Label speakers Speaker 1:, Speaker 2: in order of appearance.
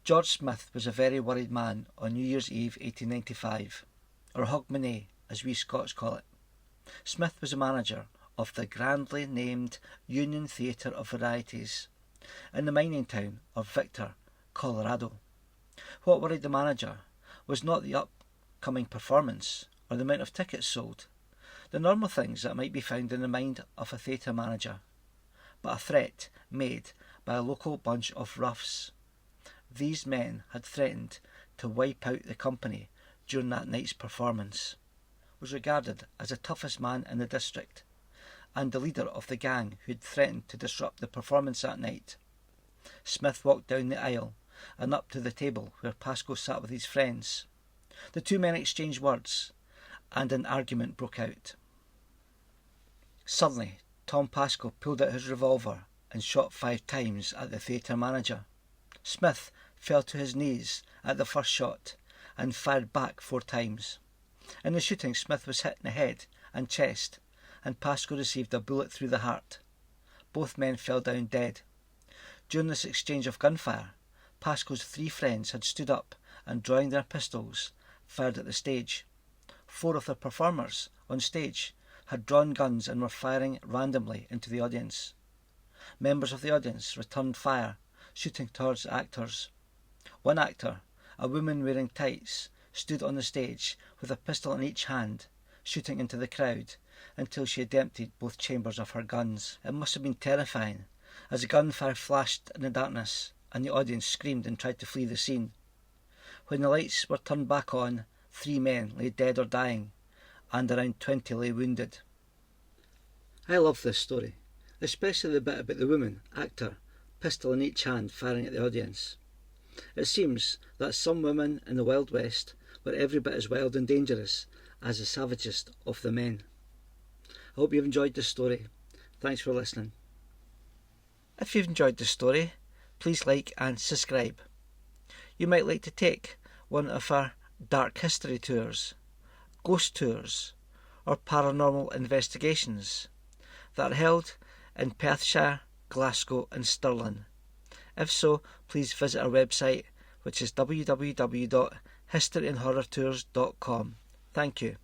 Speaker 1: George Smith was a very worried man on New Year's Eve 1895, or Hogmanay as we Scots call it. Smith was a manager of the grandly named Union Theatre of Varieties in the mining town of Victor, Colorado. What worried the manager was not the upcoming performance or the amount of tickets sold, the normal things that might be found in the mind of a theatre manager, but a threat made by a local bunch of roughs. These men had threatened to wipe out the company during that night's performance, was regarded as the toughest man in the district, and the leader of the gang who had threatened to disrupt the performance that night. Smith walked down the aisle and up to the table where Pascoe sat with his friends. The two men exchanged words, and an argument broke out. Suddenly, Tom Pascoe pulled out his revolver and shot 5 times at the theatre manager. Smith fell to his knees at the first shot and fired back 4 times. In the shooting, Smith was hit in the head and chest, and Pascoe received a bullet through the heart. Both men fell down dead. During this exchange of gunfire, Pascoe's 3 friends had stood up and, drawing their pistols, fired at the stage. 4 of the performers on stage had drawn guns and were firing randomly into the audience. Members of the audience returned fire, shooting towards actors. One actor, a woman wearing tights, stood on the stage with a pistol in each hand, shooting into the crowd until she had emptied both chambers of her guns. It must have been terrifying, as the gunfire flashed in the darkness and the audience screamed and tried to flee the scene. When the lights were turned back on, 3 men lay dead or dying, and around 20 lay wounded. I love this story, especially the bit about the woman, actor, pistol in each hand, firing at the audience. It seems that some women in the Wild West were every bit as wild and dangerous as the savagest of the men. I hope you've enjoyed this story. Thanks for listening. If you've enjoyed this story, please like and subscribe. You might like to take one of our dark history tours, ghost tours, or paranormal investigations that are held in Perthshire, Glasgow and Stirling. If so, please visit our website, which is www.historyandhorrortours.com. Thank you.